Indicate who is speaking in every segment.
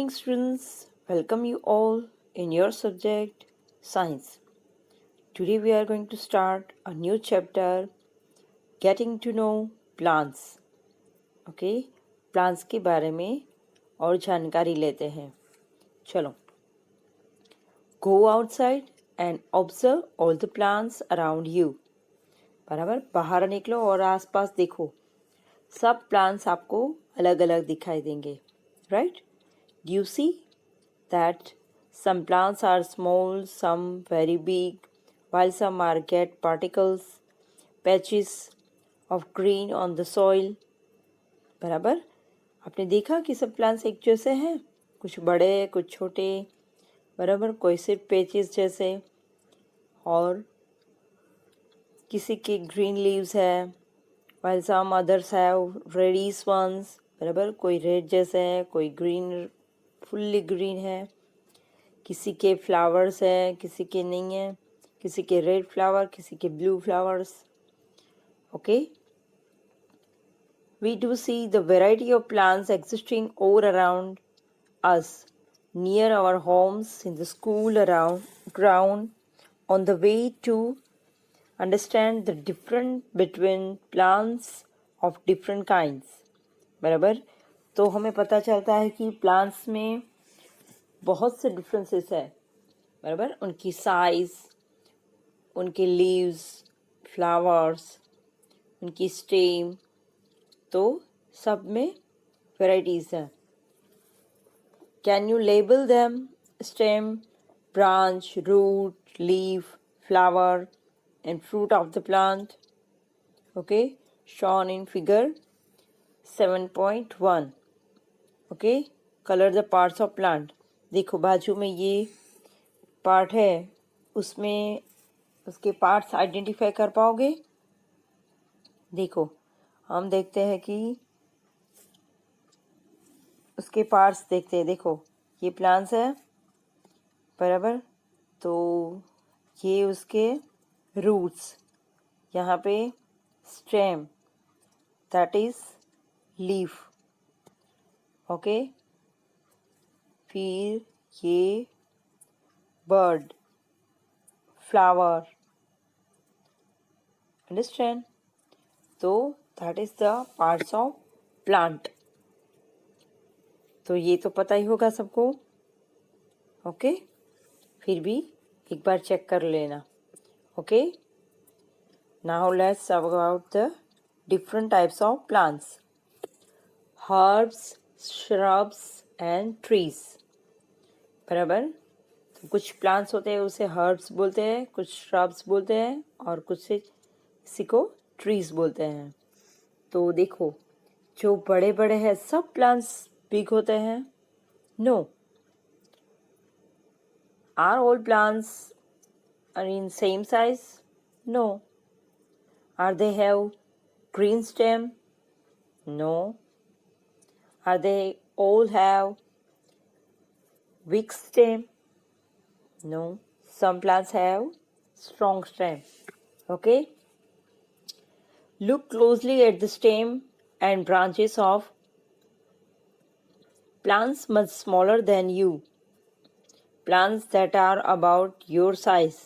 Speaker 1: morning, students. Welcome you all in your subject Science. Today we are going to start a new chapter Getting to know Plants. Okay, plants के बारे में और जानकारी लेते हैं. चलो. Go outside and observe all the plants around you. बराबर बाहर निकलो और आसपास देखो. सब प्लांट्स आपको अलग अलग दिखाई देंगे. Right? Do you see that some plants are small, some very big, while some are get particles, patches of green on the soil. बराबर आपने देखा कि सब प्लांट्स एक जैसे हैं, कुछ बड़े कुछ छोटे, बराबर कोई सिर्फ पैचेस जैसे और किसी के ग्रीन लीव्स है, while some others have reddish ones. बराबर कोई रेड जैसे है, कोई ग्रीन फुल्ली ग्रीन है, किसी के फ्लावर्स हैं किसी के नहीं हैं, किसी के रेड फ्लावर किसी के blue flowers. Okay, we do see the variety of plants existing all around us, near our homes, in the school, around ground, on the way to understand the difference between plants of different kinds. बराबर, तो हमें पता चलता है कि plants में बहुत से डिफरेंसेस है. बराबर, उनकी साइज, उनके लीव्स, फ्लावर्स, उनकी स्टेम, तो सब में वेराइटीज हैं. Can you label them? Stem, branch, root, leaf, flower and fruit of the plant. Okay, shown in figure 7.1. Okay, colour the parts of plant. देखो बाजू में ये पार्ट है, उसमें उसके पार्ट्स आइडेंटिफाई कर पाओगे? देखो हम देखते हैं कि उसके पार्ट्स देखते हैं. देखो ये प्लांट्स है, बराबर, तो ये उसके रूट्स, यहाँ पे stem, that is leaf. Okay, फिर ये बर्ड, फ्लावर. अंडरस्टैंड? तो that is the parts of plant. तो ये तो पता ही होगा सबको. ओके, फिर भी एक बार चेक कर लेना. Okay, now let's talk about the different types of plants. Herbs, shrubs and trees. बराबर, तो कुछ प्लांट्स होते हैं उसे हर्ब्स बोलते हैं, कुछ श्रब्स बोलते हैं और कुछ से किसी को ट्रीज बोलते हैं. तो देखो जो बड़े बड़े हैं सब प्लांट्स बिग होते हैं? No. Are all plants are in same size? No. Are they have green stem? No. Are they all have weak stem? No. Some plants have strong stem. Okay. Look closely at the stem and branches of plants much smaller than you. Plants that are about your size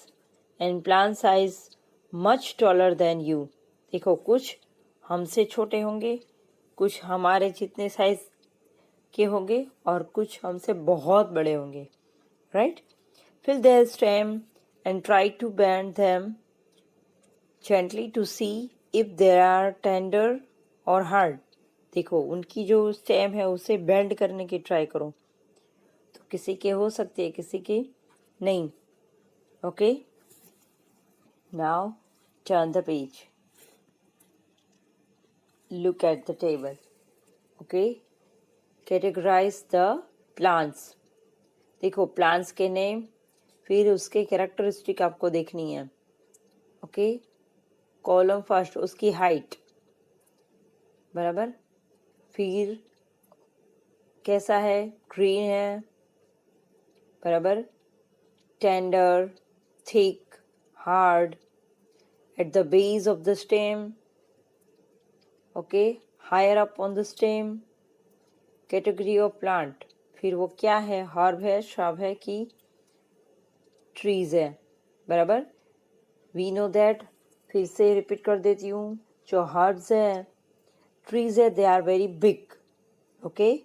Speaker 1: and plant size much taller than you. देखो कुछ हमसे छोटे होंगे, कुछ हमारे जितने size के होंगे और कुछ हमसे बहुत बड़े होंगे. Right? Fill their stem and try to bend them gently to see if they are tender or hard. देखो उनकी जो स्टेम है उसे बेंड करने की ट्राई करो. तो किसी के हो सकते हैं, किसी के नहीं. Okay, now turn the page. Look at the table. Okay, categorise the plants. देखो प्लांट्स के नेम, फिर उसके कैरेक्टरिस्टिक आपको देखनी है. ओके, कॉलम फर्स्ट उसकी हाइट, बराबर, फिर कैसा है, ग्रीन है, बराबर, tender, thick, hard, at the base of the stem. Okay, higher up on the stem. Category of plant, फिर वो क्या है, हर्ब है, श्रब है कि ट्रीज है, बराबर। वी नो दैट, फिर से रिपीट कर देती हूँ, जो हर्ब्स है, ट्रीज है, they are very big, okay.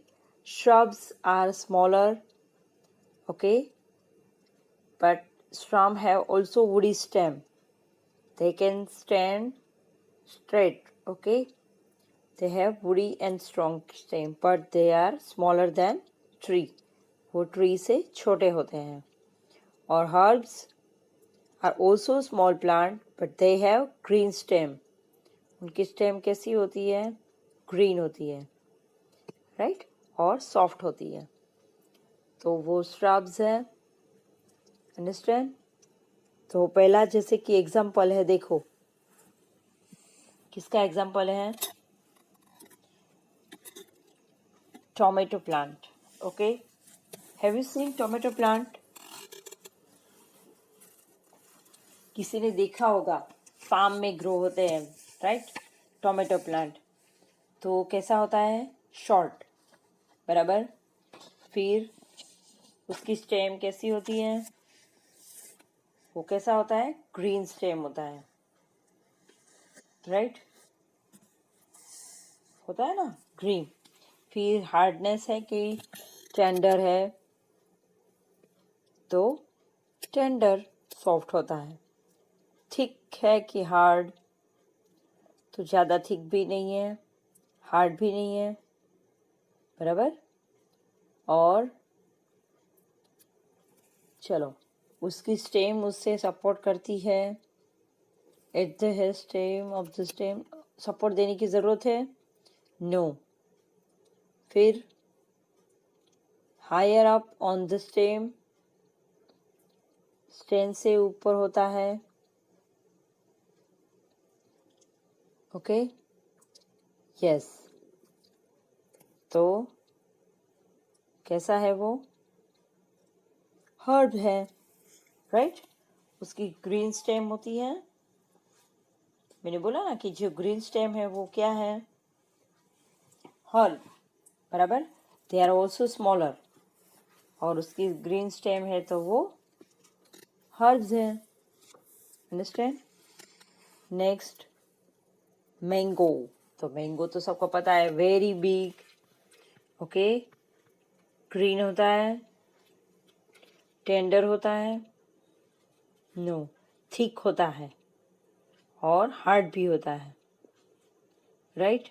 Speaker 1: Shrubs are smaller, okay, but shrub have also woody stem. They can stand straight, okay. They have woody and strong stem, but they are smaller than tree. वो tree से छोटे होते हैं. और herbs are also small plant, but they have green stem. उनकी stem कैसी होती है? green होती है, right? और soft होती है. तो वो shrubs है, understand? तो पहला जैसे कि एग्जाम्पल है, देखो किसका एग्जाम्पल है, tomato plant, okay. Have you seen tomato plant? किसी ने देखा होगा, फार्म में ग्रो होते हैं, राइट, टोमेटो प्लांट। तो कैसा होता है, शॉर्ट, बराबर। फिर उसकी स्टेम कैसी होती है, वो कैसा होता है, ग्रीन स्टेम होता है, राइट, होता है ना, ग्रीन। फिर हार्डनेस है कि टेंडर है, तो टेंडर सॉफ्ट होता है। थिक है कि हार्ड, तो ज़्यादा थिक भी नहीं है, हार्ड भी नहीं है, बराबर। और चलो, उसकी स्टेम उससे सपोर्ट करती है, at the stem of the stem support देने की ज़रूरत है, नो। फिर higher up on the stem, stem से ऊपर होता है, ओके, यस। तो कैसा है वो, हर्ब है, राइट। उसकी ग्रीन स्टेम होती है, मैंने बोला ना कि जो ग्रीन स्टेम है वो क्या है, हर्ब, बराबर। दे आर ऑल्सो स्मॉलर, और उसकी ग्रीन स्टेम है तो वो हर्ब्स है, अंडरस्टैंड। Next, mango. तो मैंगो तो सबको पता है, वेरी बिग, ओके, ग्रीन होता है, टेंडर होता है, नो, थिक होता है, और हार्ड भी होता है, राइट।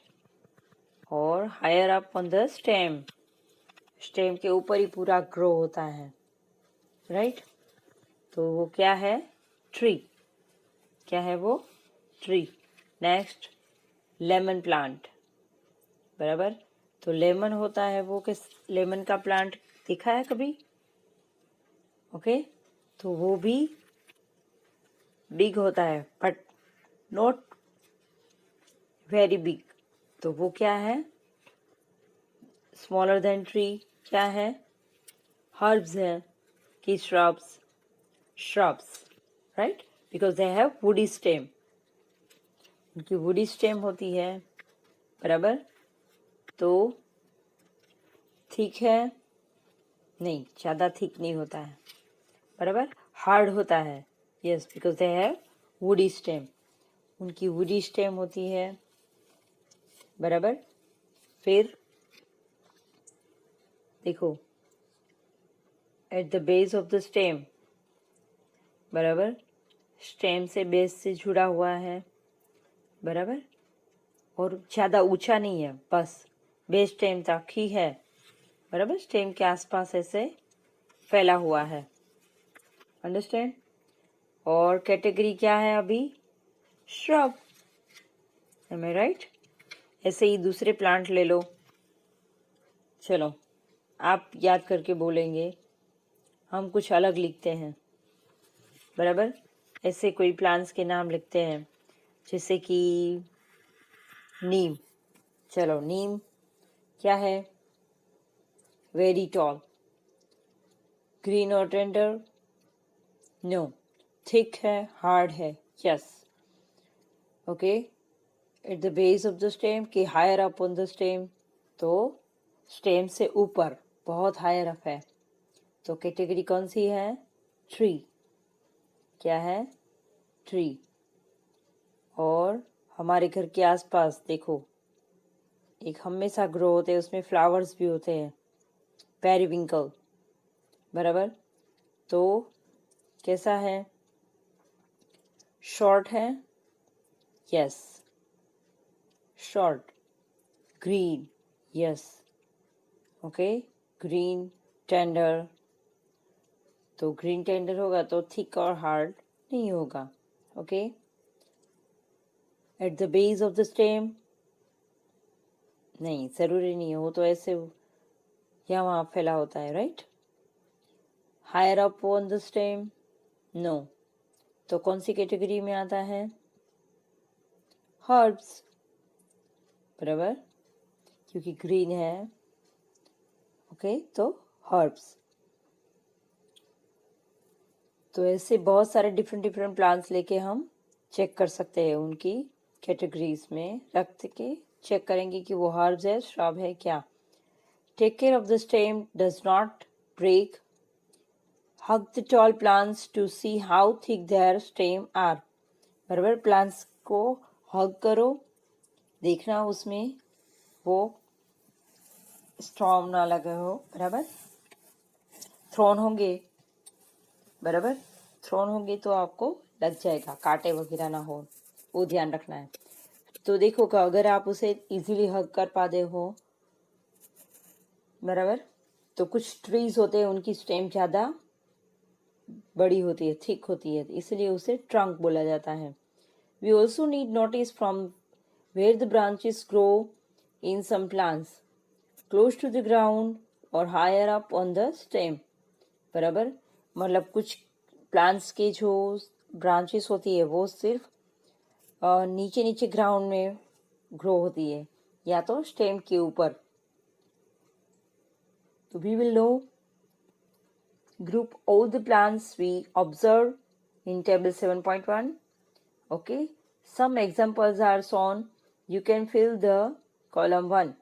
Speaker 1: और higher up on the stem, stem के ऊपर ही पूरा ग्रो होता है, राइट। तो वो क्या है, ट्री, क्या है वो, ट्री। नेक्स्ट, लेमन प्लांट, बराबर। तो लेमन होता है वो, किस लेमन का प्लांट देखा है कभी, ओके। तो वो भी बिग होता है, बट नॉट वेरी बिग। तो वो क्या है, स्मॉलर देन ट्री, क्या है, हर्ब्स है कि shrubs, shrubs, right, because they have woody stem, उनकी वुडी स्टेम होती है, बराबर। तो ठीक है, नहीं, ज़्यादा थिक नहीं होता है, बराबर, हार्ड होता है, yes, because they have woody stem, उनकी वुडी स्टेम होती है, बराबर। फिर देखो, eight the base of the stem, बराबर, स्टेम से बेस से जुड़ा हुआ है, बराबर, और ज़्यादा ऊंचा नहीं है, बस बेस स्टेम तक ही है, बराबर, स्टेम के आसपास ऐसे फैला हुआ है, अंडरस्टैंड। और कैटेगरी क्या है अभी, श्रब, एम आई राइट। ऐसे ही दूसरे प्लांट ले लो, चलो आप याद करके बोलेंगे, हम कुछ अलग लिखते हैं, बराबर। ऐसे कोई प्लांट्स के नाम लिखते हैं, जैसे कि नीम, चलो नीम क्या है, वेरी टॉल, ग्रीन और टेंडर, नो, थिक है, हार्ड है, yes, okay. At the base of the stem, कि higher up on the stem, तो स्टेम से ऊपर, बहुत हायर अप है। तो कैटेगरी कौन सी है? ट्री। क्या है? ट्री। और हमारे घर के आसपास देखो, एक हमेशा ग्रो होते हैं, उसमें फ्लावर्स भी होते हैं, पेरीविंकल, बराबर। तो कैसा है? शॉर्ट है? Yes, short. Green? Yes, okay. Green tender, तो ग्रीन टेंडर होगा तो थिक और हार्ड नहीं होगा, okay. At the base of the stem? नहीं, ज़रूरी नहीं है, वो तो ऐसे यहाँ वहाँ फैला होता है, right. Higher up on the stem? No. तो कौन सी कैटेगरी में आता है? हर्ब्स, बराबर, क्योंकि ग्रीन है, ओके। तो हर्ब्स। तो ऐसे बहुत सारे डिफरेंट डिफरेंट प्लांट्स लेके हम चेक कर सकते हैं, उनकी कैटेगरीज में रख के चेक करेंगे कि वो हर्ब्स है, श्रब है, क्या। Take care of the stem, does not break, hug the tall plants to see how thick their stem are. बराबर, प्लांट्स को हग करो, देखना उसमें वो स्ट्रॉन्ग ना लगे हो, बराबर। थ्रोन होंगे, बराबर, थ्रोन होंगे तो आपको लग जाएगा, कांटे वगैरह ना हो, वो ध्यान रखना है। तो देखो का अगर आप उसे इजीली हग कर पाते हो, बराबर, तो कुछ ट्रीज होते हैं उनकी स्टेम ज़्यादा बड़ी होती है, थिक होती है, इसलिए उसे ट्रंक बोला जाता है। We also need notice from where the branches grow in some plants, close to the ground और higher up on the stem, बराबर। मतलब कुछ प्लांट्स के जो ब्रांचेस होती है वो सिर्फ नीचे नीचे ग्राउंड में ग्रो होती है या तो स्टेम के ऊपर। तो we will know group all the plants we observe in table 7.1. Okay, some examples are shown, you can fill the column 1.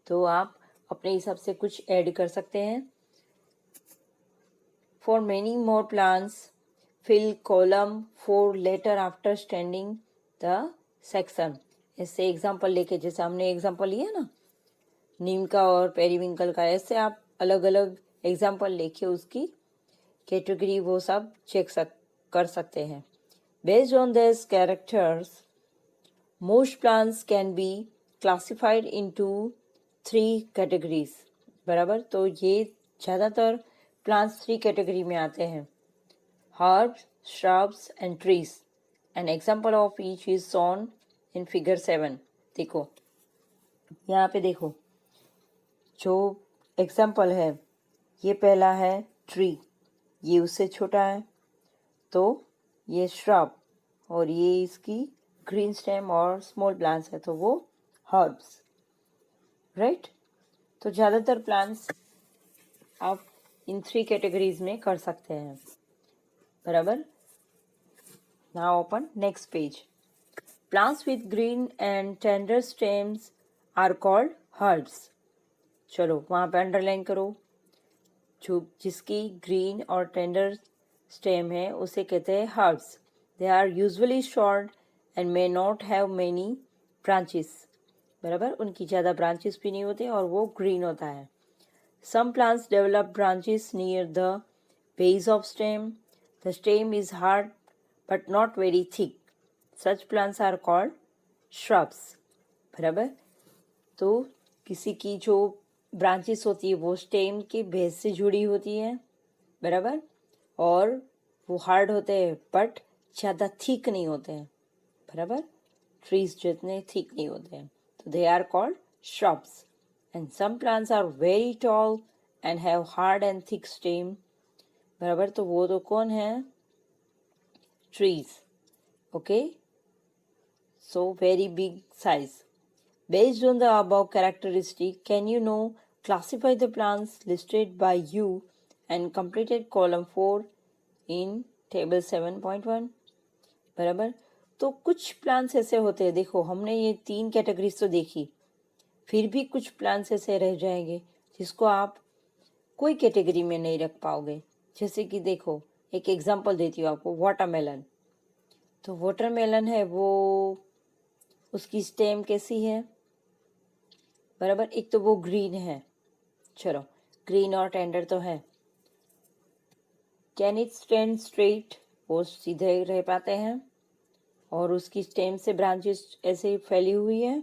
Speaker 1: तो आप अपने हिसाब से कुछ ऐड कर सकते हैं। For many more plants, fill column 4 later after standing the section. ऐसे एग्जाम्पल लेके, जैसे हमने एग्जाम्पल लिया ना नीम का और पेरीविंकल का, ऐसे आप अलग अलग एग्जाम्पल लेके उसकी कैटेगरी वो सब चेक कर सकते हैं। Based on this characters, most plants can be classified into 3 categories, बराबर। तो ये ज़्यादातर प्लांट्स 3 कैटेगरी में आते हैं, herbs, shrubs and trees. An example of each is shown in figure 7। देखो यहाँ पे देखो, जो एग्जाम्पल है, ये पहला है ट्री, ये उससे छोटा है, तो ये श्रब, और ये इसकी ग्रीन स्टेम और स्मॉल प्लांट्स है, तो वो हर्ब्स, राइट। तो ज़्यादातर प्लांट्स आप इन 3 कैटेगरीज में कर सकते हैं, बराबर। Now open next page. Plants with green and tender stems are called herbs. चलो वहाँ पे अंडरलाइन करो, जो जिसकी ग्रीन और टेंडर स्टेम है उसे कहते हैं herbs. They are usually short and may not have many branches, बराबर, उनकी ज़्यादा ब्रांचेस भी नहीं होते और वो ग्रीन होता है। Some plants develop branches near the base of stem, the stem is hard but not very thick, such plants are called shrubs, बराबर। तो किसी की जो ब्रांचेस होती है वो स्टेम के बेस से जुड़ी होती है, बराबर, और वो हार्ड होते हैं बट ज़्यादा थिक नहीं होते हैं, बराबर, ट्रीज जितने थिक नहीं होते हैं, तो they are called shrubs. And some plants are very tall and have hard and thick stem, बराबर, तो वो तो कौन है? Trees, okay. So very big size. Based on the above characteristic, can you know classify the plants listed by you and completed column 4 in table 7.1, बराबर। तो कुछ plants ऐसे होते हैं, देखो हमने ये 3 कैटेगरीज तो देखी, फिर भी कुछ प्लांट्स ऐसे रह जाएंगे जिसको आप कोई कैटेगरी में नहीं रख पाओगे। जैसे कि देखो, एक एग्जांपल देती हूँ आपको, वाटरमेलन। तो वाटरमेलन है वो, उसकी स्टेम कैसी है, बराबर। एक तो वो ग्रीन है, चलो ग्रीन और टेंडर तो है। कैन इट स्टैंड स्ट्रेट, वो सीधे रह पाते हैं और उसकी स्टेम से ब्रांचेस ऐसे फैली हुई है?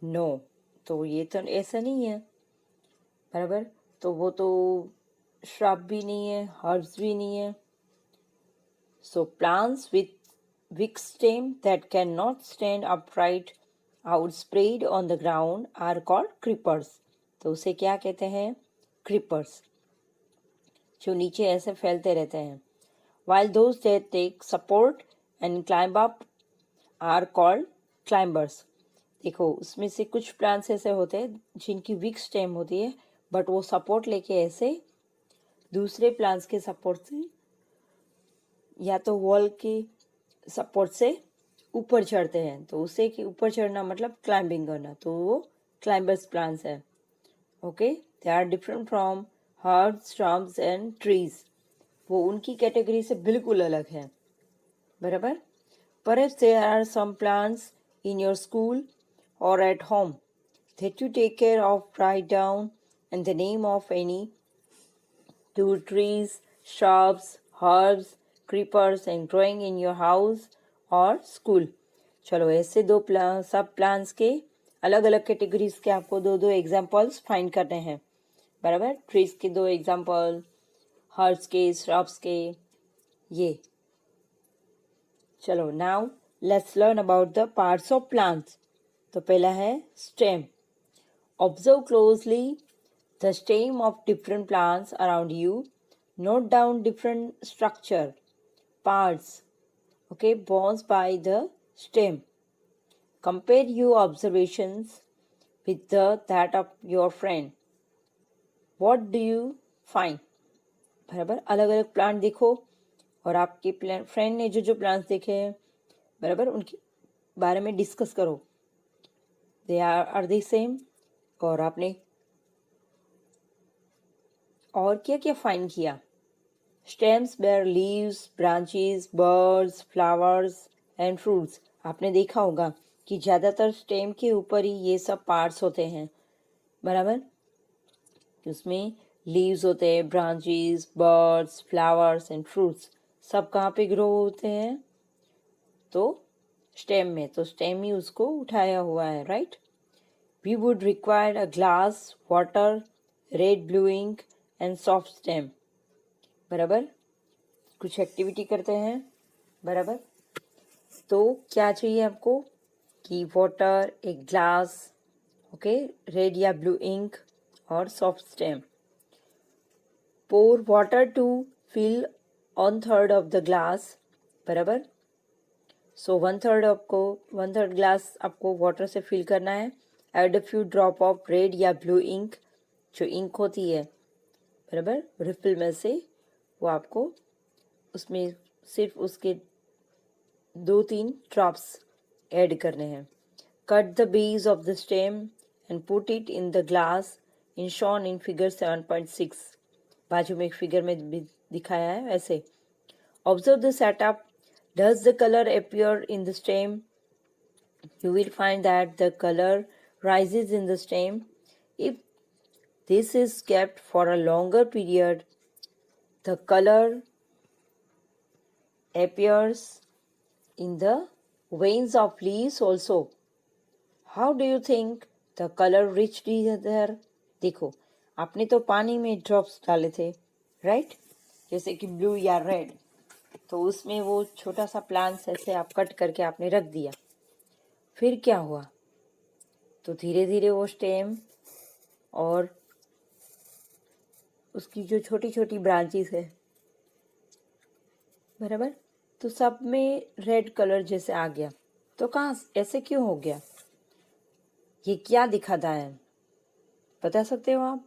Speaker 1: नो, तो ये तो ऐसा नहीं है, बराबर। तो वो तो श्रब भी नहीं है, हर्ब्स भी नहीं है। So plants with weak stem that cannot stand upright outspread on the ground are called creepers. तो उसे क्या कहते हैं? creepers, जो नीचे ऐसे फैलते रहते हैं। While those that take support and climb up are called climbers. देखो, उसमें से कुछ प्लांट्स ऐसे होते हैं जिनकी वीक स्टेम होती है, बट वो सपोर्ट लेके ऐसे दूसरे प्लांट्स के सपोर्ट से या तो वॉल के सपोर्ट से ऊपर चढ़ते हैं। तो उसे कि ऊपर चढ़ना मतलब क्लाइंबिंग करना, तो वो क्लाइंबर्स प्लांट्स है। Okay, they are different from herbs, shrubs and trees. वो उनकी कैटेगरी से बिल्कुल अलग है, बराबर। Perhaps there are some plants in your school or at home that you take care of. Write down and the name of any two trees, shrubs, herbs, creepers and growing in your house or school. चलो, ऐसे दो सब plants के अलग अलग categories के आपको दो दो एग्जाम्पल्स फाइंड करने हैं, बराबर। ट्रीज के दो एग्जाम्पल, हर्ब्स के, श्रब्स के, ये। चलो, now let's learn about the parts of plants. तो पहला है stem. Observe closely the stem of different plants around you. Note down different structure, parts, okay, bonds by the stem. Compare your observations with that of your friend. What do you find? बराबर, अलग अलग plant देखो और आपके friend ने जो जो plants देखे हैं, बराबर, उनके बारे में डिस्कस करो। दे आर दे सेम, और आपने और क्या क्या फाइंड किया? Stems bear leaves, branches, birds, flowers and fruits. आपने देखा होगा कि ज़्यादातर स्टेम के ऊपर ही ये सब पार्ट्स होते हैं, बराबर। उसमें लीव्स होते हैं, branches, birds, flowers and fruits, सब कहाँ पे ग्रो होते हैं? तो स्टेम में। तो स्टेम ही उसको उठाया हुआ है, right. We would require a glass, water, red blue ink and soft stem, बराबर। कुछ एक्टिविटी करते हैं, बराबर। तो क्या चाहिए आपको कि वाटर, एक ग्लास, ओके, रेड या ब्लू इंक और soft stem. Pour water to fill 1/3 of the glass, बराबर। सो 1/3 ग्लास आपको वाटर से फिल करना है। Add a few drop of red या ब्लू इंक, जो इंक होती है, बराबर, रिफिल में से वो आपको उसमें सिर्फ उसके 2-3 ड्रॉप्स ऐड करने हैं। Cut the base of the stem and put it in the glass in shown in figure 7.6। बाजू में एक फिगर में भी दिखाया है वैसे। Observe the setup. Does the colour appear in the stem? You will find that the color rises in the stem. If this is kept for a longer period, the color appears in the veins of leaves also. How do you think the color reached there? देखो, आपने तो पानी में drops डाले थे, right, जैसे कि blue या रेड। तो उसमें वो छोटा सा प्लांट्स ऐसे आप कट करके आपने रख दिया। फिर क्या हुआ? तो धीरे धीरे वो स्टेम और उसकी जो छोटी छोटी ब्रांचेस है, बराबर, तो सब में रेड कलर जैसे आ गया। तो कहाँ ऐसे क्यों हो गया? ये क्या दिखाता है, बता सकते हो आप?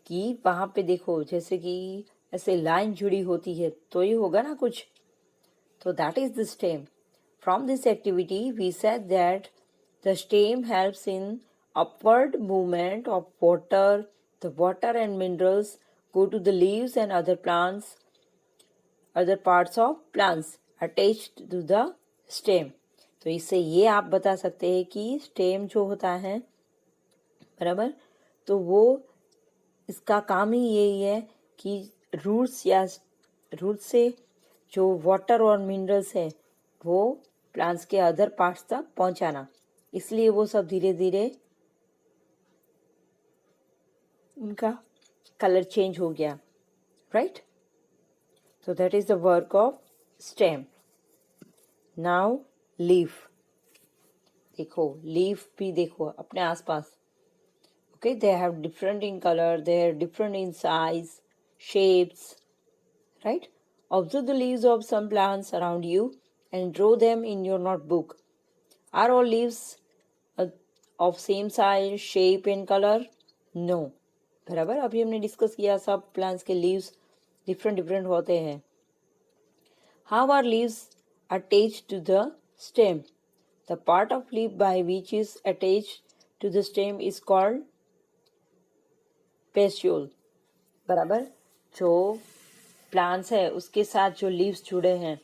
Speaker 1: कि वहां पे देखो, जैसे कि ऐसे लाइन जुड़ी होती है, तो ये होगा ना कुछ। तो that is the stem. From this activity we said that the stem helps in upward movement of water. The water and minerals go to the leaves and other parts of plants attached to the stem. तो इससे ये आप बता सकते हैं कि stem जो होता है, बराबर, तो वो इसका काम ही यही है कि रूट्स से जो वाटर और मिनरल्स है वो प्लांट्स के अदर पार्ट्स तक पहुंचाना, इसलिए वो सब धीरे धीरे उनका कलर चेंज हो गया, right. So that is the work of stem. Now leaf. देखो leaf भी देखो अपने आसपास. Okay, they have different in color, they are different in size, shapes, right? Observe the leaves of some plants around you and draw them in your notebook. Are all leaves of same size, shape and color? No. बराबर, अभी हमने discuss किया सब plants के leaves different होते हैं. How are leaves attached to the stem? The part of leaf by which is attached to the stem is called पेस्यूल. बराबर, जो प्लांट्स है उसके साथ जो लीव्स जुड़े हैं,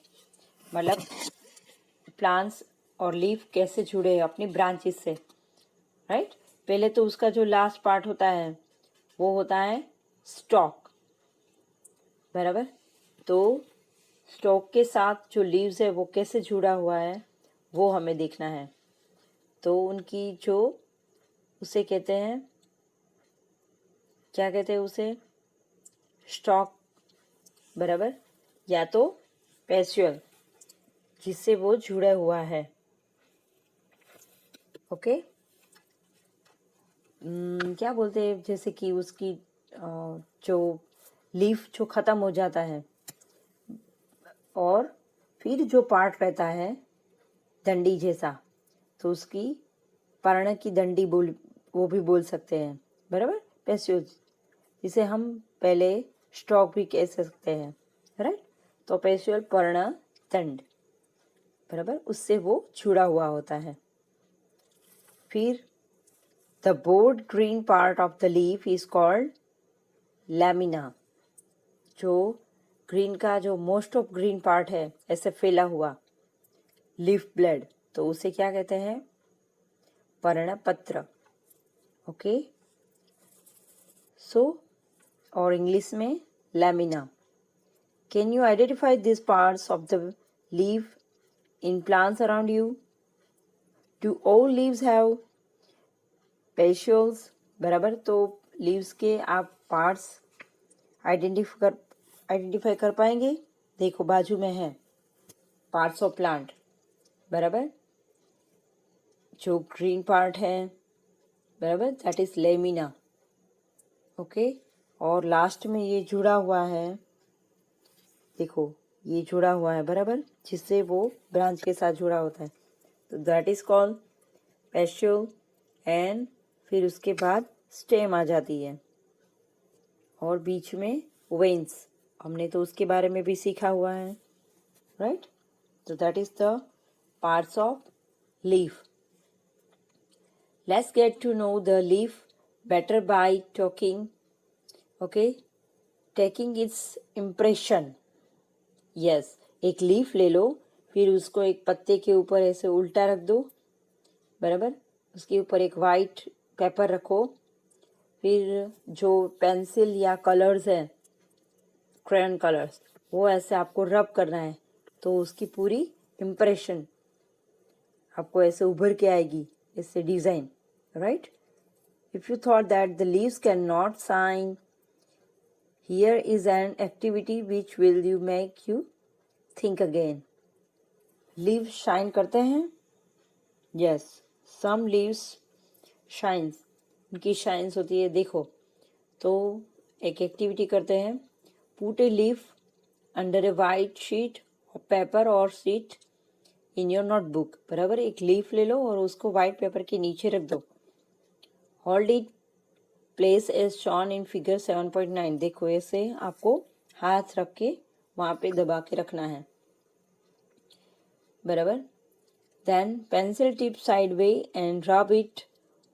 Speaker 1: मतलब प्लांट्स और लीफ कैसे जुड़े हैं अपनी ब्रांचेस से, राइट. पहले तो उसका जो लास्ट पार्ट होता है वो होता है स्टॉक, बराबर. तो स्टॉक के साथ जो लीव्स है वो कैसे जुड़ा हुआ है वो हमें देखना है. तो उनकी जो उसे कहते हैं, क्या कहते हैं उसे, स्टॉक, बराबर, या तो पेस्यूल जिससे वो जुड़ा हुआ है. ओके. क्या बोलते हैं, जैसे कि उसकी जो लीफ जो ख़त्म हो जाता है और फिर जो पार्ट रहता है डंडी जैसा, तो उसकी पर्ण की डंडी वो भी बोल सकते हैं, बराबर, पेस्यूल, जिसे हम पहले स्टॉक भी कह सकते हैं, राइट. तो पेस्यूल पर्ण दंड, बराबर, उससे वो जुड़ा हुआ होता है. फिर the board green part of the leaf is called lamina. जो ग्रीन का जो मोस्ट ऑफ ग्रीन पार्ट है ऐसे फैला हुआ लीफ ब्लेड, तो उसे क्या कहते हैं, पर्णपत्र. ओके. सो और इंग्लिश में lamina. Can you identify this parts of the leaf in plants around you? Do all leaves have petioles? बराबर, तो लीव्स के आप पार्ट्स आइडेंटिफाई कर पाएंगे. देखो बाजू में है पार्ट्स ऑफ प्लांट, बराबर, जो ग्रीन पार्ट है, बराबर, दैट इज लेमिना. ओके. और लास्ट में ये जुड़ा हुआ है, देखो ये जुड़ा हुआ है, बराबर, जिससे वो ब्रांच के साथ जुड़ा होता है, तो दैट इज कॉल्ड पेस्यूल. एंड फिर उसके बाद स्टेम आ जाती है और बीच में वेन्स, हमने तो उसके बारे में भी सीखा हुआ है, राइट. तो that is the parts of leaf. Let's get to know the leaf better by talking. Okay. Taking its impression. Yes, एक लीफ ले लो, फिर उसको एक पत्ते के ऊपर ऐसे उल्टा रख दो, बराबर, उसके ऊपर एक वाइट पेपर रखो, फिर जो पेंसिल या कलर्स हैं, क्रेयन कलर्स, वो ऐसे आपको रब करना है, तो उसकी पूरी इम्प्रेशन आपको ऐसे उभर के आएगी, इससे design, right. If you thought that the leaves can not shine, here is an activity which will you make you think again. Leaves shine करते हैं? यस, सम लीव्स शाइन्स, उनकी शाइन्स होती है, देखो. तो एक एक्टिविटी करते हैं, put a leaf under A white sheet of paper और शीट इन योर नोटबुक. बराबर, एक लीफ ले लो और उसको वाइट पेपर के नीचे रख दो. Hold it place as shown in figure 7.9. देखो ऐसे आपको हाथ रख के वहाँ पे दबा के रखना है, बराबर. Then pencil tip side way and rub it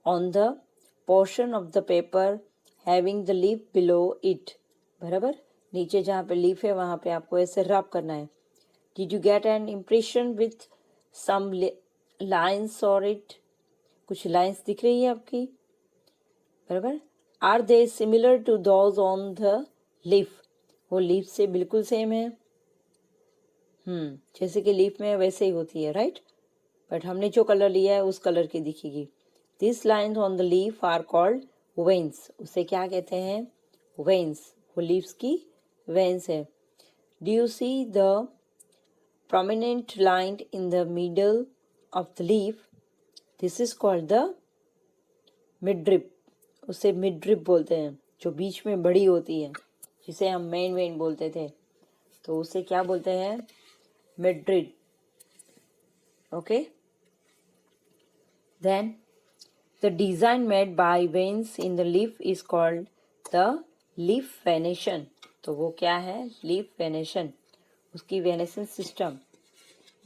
Speaker 1: on the portion of the paper having the leaf below it. बराबर, नीचे जहाँ पे लीफ है वहाँ पे आपको ऐसे रब करना है. Did you get an impression with some lines और इट. कुछ लाइन्स दिख रही है आपकी. बराबर. Are they similar to those on the leaf. वो लीफ से बिल्कुल सेम है. जैसे कि लीफ में वैसे ही होती है, राइट. बट हमने जो कलर लिया है उस कलर की दिखेगी. This lines on the leaf are called veins. उसे क्या कहते हैं? वेन्स. वो लीव्स की वेन्स है. Do you see the prominent line in the middle of the leaf? This is called the midrib. उसे midrib बोलते हैं, जो बीच में बड़ी होती है, जिसे हम मेन वेन बोलते थे. तो उसे क्या बोलते हैं? midrib. Okay. Then the design made by veins in the leaf is called the leaf venation. तो वो क्या है? leaf venation. उसकी वेनेशन सिस्टम.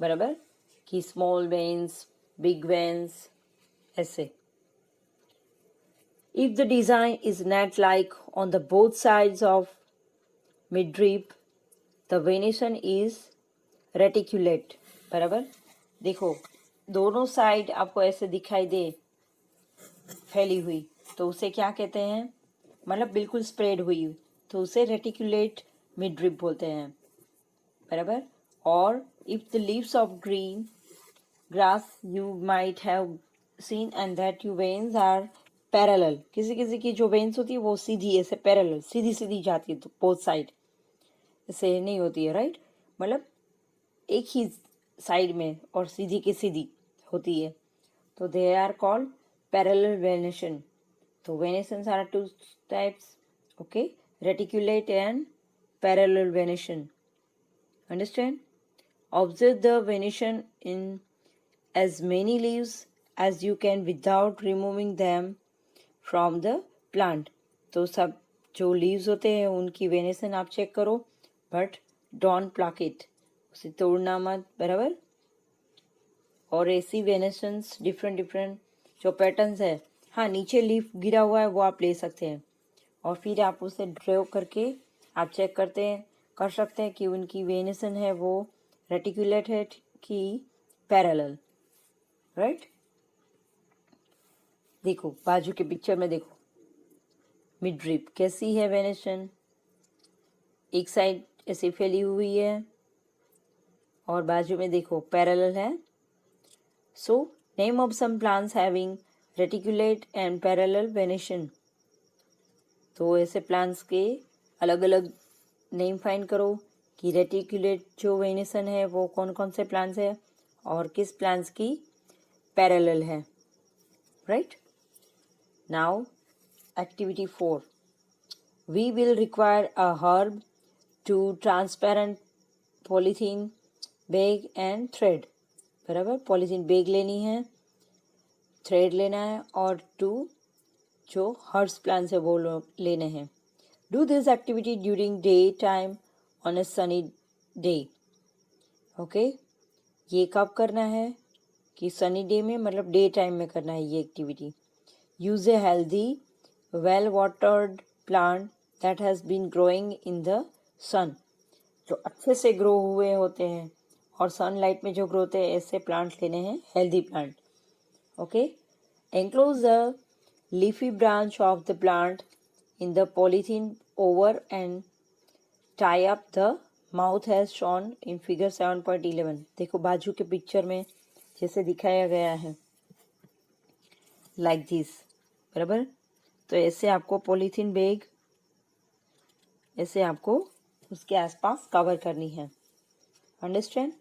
Speaker 1: बराबर, कि स्मॉल वेन्स, बिग वेन्स, ऐसे. If the design is net like on the both sides of midrib, the venation is reticulate. बराबर, देखो दोनों साइड आपको ऐसे दिखाई दे फैली हुई, तो उसे क्या कहते हैं? मतलब बिल्कुल स्प्रेड हुई, तो उसे रेटिकुलेट midrib बोलते हैं. बराबर. और if the leaves of green grass you might have seen and that your veins are parallel. किसी किसी की जो veins होती है वो सीधी ऐसे parallel सीधी सीधी जाती है, तो both side ऐसे नहीं होती है, right. मतलब एक ही साइड में और सीधी की सीधी होती है, तो they are called parallel venation. तो venations are two types, okay, reticulate and parallel venation. Understand? Observe the venation in as many leaves as you can without removing them from the plant. तो सब जो leaves होते हैं उनकी venation आप check करो, but don't plug it. उसे तोड़ना मत. बराबर. और ऐसी वेनेशंस डिफरेंट डिफरेंट जो पैटर्न्स है, हाँ नीचे लीफ गिरा हुआ है वो आप ले सकते हैं, और फिर आप उसे ड्रॉ करके आप चेक कर सकते हैं कि उनकी वेनेशन है वो रेटिकुलेट है कि पैरेलल, राइट. देखो बाजू के पिक्चर में देखो midrib कैसी है वेनेशन. एक साइड ऐसे फैली हुई है और बाजू में देखो पैरेलल है. So name of some plants having reticulate and parallel venation. तो ऐसे प्लांट्स के अलग अलग नेम फाइंड करो कि रेटिकुलेट जो वेनेशन है वो कौन कौन से प्लांट्स है और किस प्लांट्स की पैरेलल है, right. Now activity 4. We will require a herb to transparent polythene bag and thread. बराबर, पॉलीथीन बैग लेनी है, थ्रेड लेना है, और टू जो हर्ब्स प्लांट्स है वो लेने हैं. Do this activity during day time on a sunny day. Okay, ये कब करना है? कि सनी डे में, मतलब डे टाइम में करना है ये activity. Use a healthy well watered plant that has been growing in the sun. जो अच्छे से ग्रो हुए होते हैं और सनलाइट में जो ग्रो होते हैं ऐसे प्लांट लेने हैं, healthy plant. Okay. Enclose the leafy branch of the plant in the polythene over and tie up the mouth as shown in figure 7.11. देखो बाजू के पिक्चर में जैसे दिखाया गया है, like this. बराबर. तो ऐसे आपको पॉलीथीन बैग ऐसे आपको उसके आसपास कवर करनी है. Understand.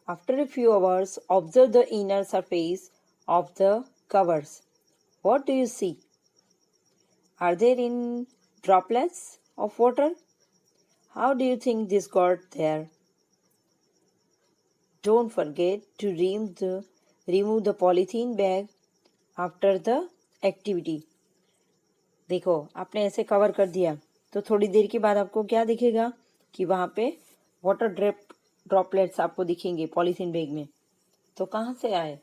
Speaker 1: After a few hours observe the inner surface of the covers. What do you see? Are there in droplets of water? How do you think this got there? Don't forget to remove the polythene bag after the activity. देखो आपने ऐसे cover कर दिया तो थोड़ी देर के बाद आपको क्या दिखेगा कि वहाँ पे वाटर ड्रॉपलेट्स आपको दिखेंगे पॉलीथीन बैग में. तो कहाँ से आए?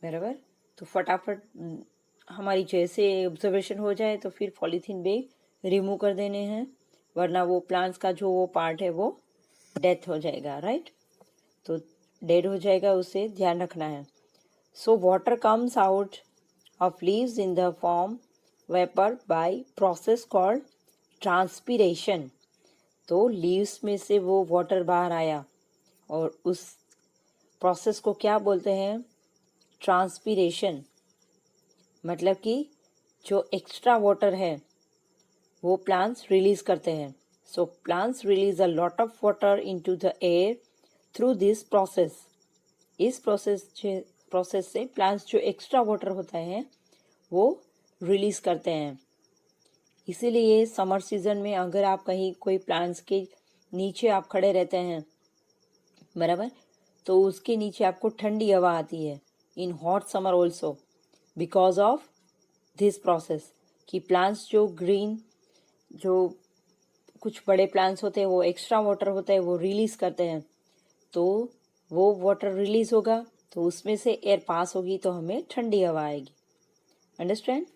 Speaker 1: बराबर. तो फटाफट हमारी जैसे ऑब्जर्वेशन हो जाए तो फिर पॉलीथीन बैग रिमूव कर देने हैं, वरना वो प्लांट्स का जो वो पार्ट है वो डेथ हो जाएगा, राइट। तो डेड हो जाएगा, उसे ध्यान रखना है। So water comes out of leaves in the form vapour by process called transpiration. तो लीव्स में से वो वाटर बाहर आया और उस प्रोसेस को क्या बोलते हैं? ट्रांसपीरेशन। मतलब कि जो एक्स्ट्रा वाटर है वो प्लांट्स रिलीज करते हैं। So plants release a lot of water into the air through this process. इस प्रोसेस से प्लांट्स जो एक्स्ट्रा वाटर होता है वो रिलीज करते हैं। इसीलिए समर सीजन में अगर आप कहीं कोई प्लांट्स के नीचे आप खड़े रहते हैं, बराबर, तो उसके नीचे आपको ठंडी हवा आती है in hot summer also, because of this process. कि प्लांट्स जो ग्रीन, जो कुछ बड़े प्लांट्स होते हैं वो एक्स्ट्रा वाटर होता है वो रिलीज करते हैं, तो वो वाटर रिलीज होगा तो उसमें से एयर पास होगी तो हमें ठंडी हवा आएगी। Understand?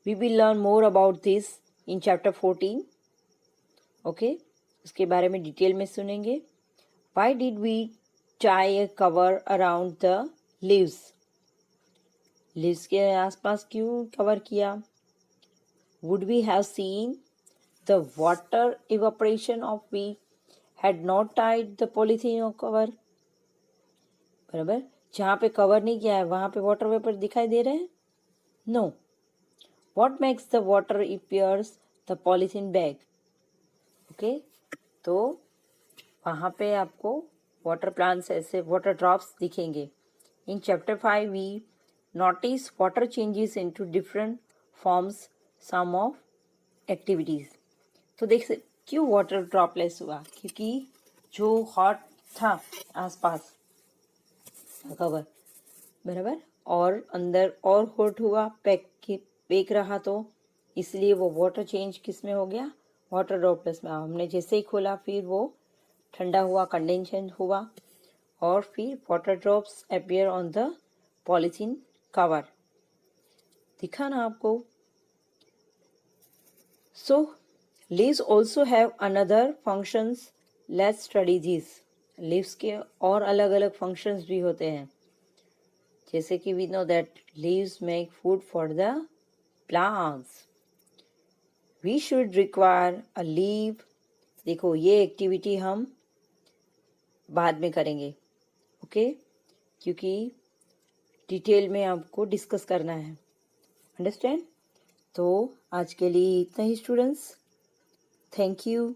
Speaker 1: We will learn more about this in chapter 14। Okay, उसके बारे में डिटेल में सुनेंगे। Why did we tie a cover around the leaves? Leaves के आसपास क्यों कवर किया? Would we have seen the water evaporation of we had not tied the polythene cover? बराबर, जहाँ पे कवर नहीं किया है वहाँ पे वाटर वेपर दिखाई दे रहे हैं? No. What makes the water appears the polythene bag? Okay, तो वहाँ पे आपको वाटर प्लांट्स ऐसे वाटर ड्रॉप्स दिखेंगे। In chapter 5 we notice water changes into different forms some of activities. तो देख सकते क्यों वाटर ड्रॉपलेस हुआ? क्योंकि जो हॉट था आसपास कवर, बराबर, और अंदर और हॉट हुआ, पैक रहा, तो इसलिए वो वाटर चेंज किस में हो गया? वाटर ड्रॉपलेस में। हमने जैसे ही खोला फिर वो ठंडा हुआ, कंडेंशन हुआ, और फिर water drops appear on the polythene cover. दिखा ना आपको? So leaves also have another functions, let's study this. Leaves के और अलग अलग फंक्शंस भी होते हैं, जैसे कि we know that leaves make food for the plants. We should require a leave. देखो ये एक्टिविटी हम बाद में करेंगे, ओके, क्योंकि डिटेल में आपको डिस्कस करना है। अंडरस्टैंड? तो आज के लिए इतना ही स्टूडेंट्स। Thank you.